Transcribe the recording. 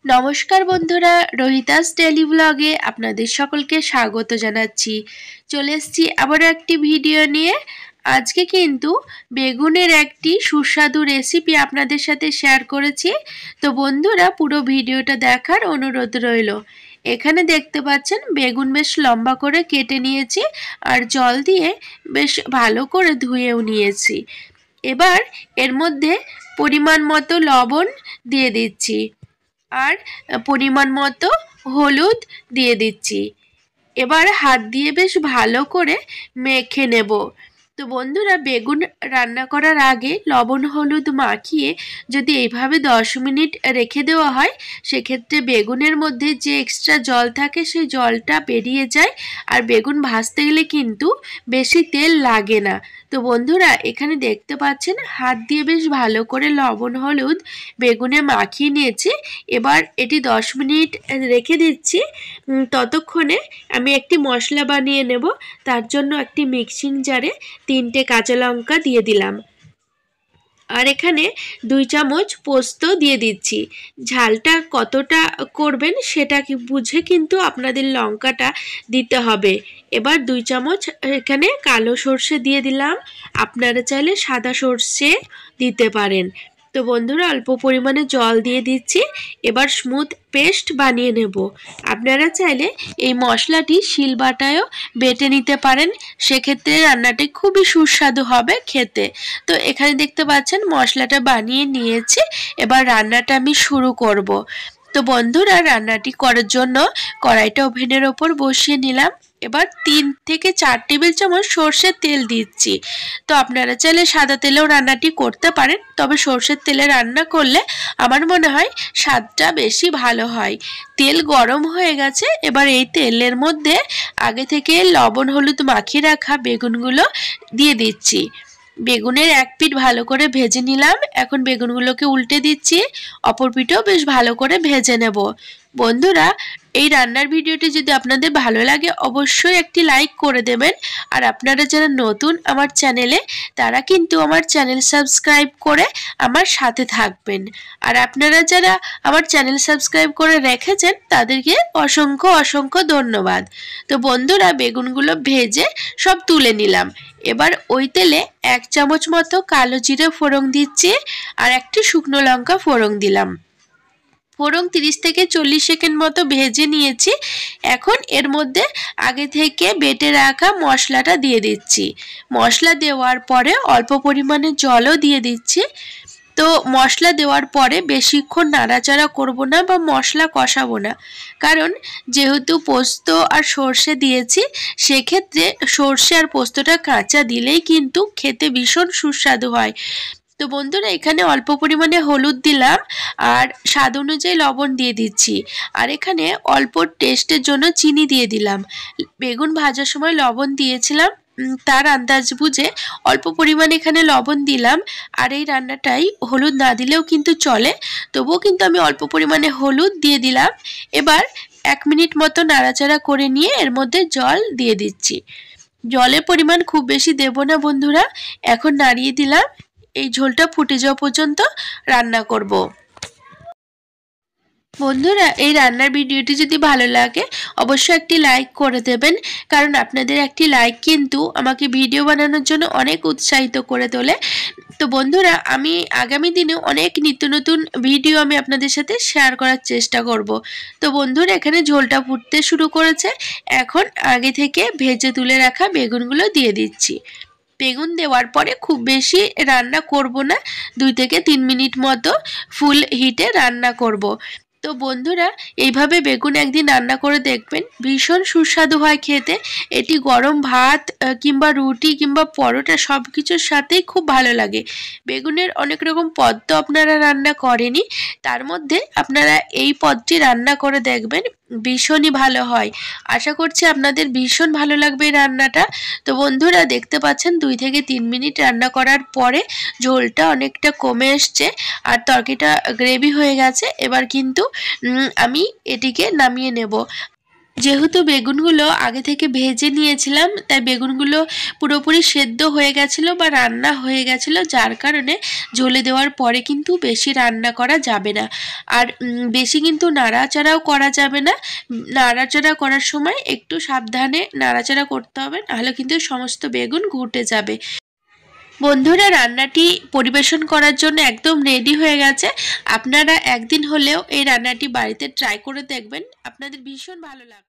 নমস্কার বন্ধুরা, রোহিতাস ডেইলি ব্লগে আপনাদের সকলকে স্বাগত জানাচ্ছি। চলে এসেছি আবারও একটি ভিডিও নিয়ে। আজকে কিন্তু বেগুনের একটি সুস্বাদু রেসিপি আপনাদের সাথে শেয়ার করেছি। তো বন্ধুরা, পুরো ভিডিওটা দেখার অনুরোধ রইল। এখানে দেখতে পাচ্ছেন বেগুন বেশ লম্বা করে কেটে নিয়েছি আর জল দিয়ে বেশ ভালো করে ধুয়েও নিয়েছি। এবার এর মধ্যে পরিমাণ মতো লবণ দিয়ে দিচ্ছি আর পরিমাণ মতো হলুদ দিয়ে দিচ্ছি। এবার হাত দিয়ে বেশ ভালো করে মেখে নেব। তো বন্ধুরা, বেগুন রান্না করার আগে লবণ হলুদ মাখিয়ে যদি এইভাবে 10 মিনিট রেখে দেওয়া হয়, সেক্ষেত্রে বেগুনের মধ্যে যে এক্সট্রা জল থাকে সেই জলটা বেরিয়ে যায় আর বেগুন ভাজতে গেলে কিন্তু বেশি তেল লাগে না। তো বন্ধুরা, এখানে দেখতে পাচ্ছেন হাত দিয়ে বেশ ভালো করে লবণ হলুদ বেগুনে মাখিয়ে নিয়েছি। এবার এটি 10 মিনিট রেখে দিচ্ছি। ততক্ষণে আমি একটি মশলা বানিয়ে নেব। তার জন্য একটি মিক্সিং জারে 3টে কাঁচা লঙ্কা দিয়ে দিলাম আর এখানে 2 চামচ পোস্ত দিয়ে দিচ্ছি। ঝালটা কতটা করবেন সেটা বুঝে কিন্তু আপনাদের লঙ্কাটা দিতে হবে। এবার 2 চামচ এখানে কালো সর্ষে দিয়ে দিলাম। আপনারা চাইলে সাদা সর্ষে দিতে পারেন। তো বন্ধুরা, অল্প পরিমাণে জল দিয়ে দিচ্ছি। এবার স্মুথ পেস্ট বানিয়ে নেব। আপনারা চাইলে এই মশলাটি শিলবাটায়ও বেটে নিতে পারেন, সেক্ষেত্রে রান্নাটি খুবই সুস্বাদু হবে খেতে। তো এখানে দেখতে পাচ্ছেন মশলাটা বানিয়ে নিয়েছি। এবার রান্নাটা আমি শুরু করব। তো বন্ধুরা, রান্নাটি করার জন্য কড়াইটা ওভেনের ওপর বসিয়ে নিলাম। এবার 3 থেকে 4 টেবিল চামচ সর্ষের তেল দিচ্ছি। তো আপনারা চাইলে সাদা তেলেও রান্নাটি করতে পারেন, তবে সর্ষের তেলে রান্না করলে আমার মনে হয় স্বাদটা বেশি ভালো হয়। তেল গরম হয়ে গেছে। এবার এই তেলের মধ্যে আগে থেকে লবণ হলুদ মাখিয়ে রাখা বেগুনগুলো দিয়ে দিচ্ছি। বেগুনের এক পিঠ ভালো করে ভেজে নিলাম। এখন বেগুনগুলোকে উল্টে দিচ্ছি, অপর পিঠও বেশ ভালো করে ভেজে নেব। বন্ধুরা, এই রান্নার ভিডিওটি যদি আপনাদের ভালো লাগে অবশ্যই একটি লাইক করে দেবেন। আর আপনারা যারা নতুন আমার চ্যানেলে, তারা কিন্তু আমার চ্যানেল সাবস্ক্রাইব করে আমার সাথে থাকবেন। আর আপনারা যারা আমার চ্যানেল সাবস্ক্রাইব করে রেখেছেন তাদেরকে অসংখ্য অসংখ্য ধন্যবাদ। তো বন্ধুরা, বেগুনগুলো ভেজে সব তুলে নিলাম। এবার ওই তেলে 1 চামচ মতো কালো জিরে ফোড়ন দিচ্ছি আর একটি শুকনো লঙ্কা ফোড়ন দিলাম। ফোড়ন 30 থেকে 40 সেকেন্ড মতো ভেজে নিয়েছি। এখন এর মধ্যে আগে থেকে বেটে রাখা মশলাটা দিয়ে দিচ্ছি। মশলা দেওয়ার পরে অল্প পরিমাণে জলও দিয়ে দিচ্ছি। তো মশলা দেওয়ার পরে বেশিক্ষণ নাড়াচাড়া করব না বা মশলা কষাবো না, কারণ যেহেতু পোস্ত আর সর্ষে দিয়েছি, সেক্ষেত্রে সর্ষে আর পোস্তটা কাঁচা দিলেই কিন্তু খেতে ভীষণ সুস্বাদু হয়। তো বন্ধুরা, এখানে অল্প পরিমাণে হলুদ দিলাম আর স্বাদ অনুযায়ী লবণ দিয়ে দিচ্ছি। আর এখানে অল্প টেস্টের জন্য চিনি দিয়ে দিলাম। বেগুন ভাজার সময় লবণ দিয়েছিলাম, তার আন্দাজ বুঝে অল্প পরিমাণে এখানে লবণ দিলাম। আর এই রান্নাটাই হলুদ না দিলেও কিন্তু চলে, তবুও কিন্তু আমি অল্প পরিমাণে হলুদ দিয়ে দিলাম। এবার 1 মিনিট মতো নাড়াচাড়া করে নিয়ে এর মধ্যে জল দিয়ে দিচ্ছি। জলের পরিমাণ খুব বেশি দেব না বন্ধুরা। এখন নাড়িয়ে দিলাম। এই ঝোলটা ফুটে যাওয়া পর্যন্ত রান্না করব। বন্ধুরা, এই রান্নার ভিডিওটি যদি ভালো লাগে অবশ্যই একটি লাইক করে দেবেন, কারণ আপনাদের একটি লাইক কিন্তু আমাকে ভিডিও বানানোর জন্য অনেক উৎসাহিত করে তোলে। তো বন্ধুরা, আমি আগামী দিনে অনেক নিত্য নতুন ভিডিও আমি আপনাদের সাথে শেয়ার করার চেষ্টা করব। তো বন্ধুরা, এখানে ঝোলটা ফুটতে শুরু করেছে। এখন আগে থেকে ভেজে তুলে রাখা বেগুনগুলো দিয়ে দিচ্ছি। বেগুন দেওয়ার পরে খুব বেশি রান্না করব না, 2 থেকে 3 মিনিট মতো ফুল হিটে রান্না করব। তো বন্ধুরা, এইভাবে বেগুন একদিন রান্না করে দেখবেন, ভীষণ সুস্বাদু হয় খেতে। এটি গরম ভাত কিংবা রুটি কিংবা পরোটা সব কিছুর সাথেই খুব ভালো লাগে। বেগুনের অনেক রকম পদ তো আপনারা রান্না করেনই, তার মধ্যে আপনারা এই পদটি রান্না করে দেখবেন, ভীষণই ভালো হয়। আশা করছি আপনাদের ভীষণ ভালো লাগবে এই রান্নাটা। তো বন্ধুরা, দেখতে পাচ্ছেন 2 থেকে 3 মিনিট রান্না করার পরে ঝোলটা অনেকটা কমে এসছে আর তরকারিটা গ্রেভি হয়ে গেছে। এবার কিন্তু আমি এটিকে নামিয়ে নেব। যেহেতু বেগুনগুলো আগে থেকে ভেজে নিয়েছিলাম, তাই বেগুনগুলো পুরোপুরি সেদ্ধ হয়ে গেছিলো বা রান্না হয়ে গেছিলো, যার কারণে ঝোলে দেওয়ার পরে কিন্তু বেশি রান্না করা যাবে না। আর বেশি কিন্তু নাড়াচাড়াও করা যাবে না। নাড়াচাড়া করার সময় একটু সাবধানে নাড়াচাড়া করতে হবে, নাহলে কিন্তু সমস্ত বেগুন ঘুটে যাবে। বন্ধুরা, রান্নাটি পরিবেশন করার জন্য একদম রেডি হয়ে গেছে। আপনারা একদিন হলেও এই রান্নাটি বাড়িতে ট্রাই করে দেখবেন, আপনাদের ভীষণ ভালো লাগবে।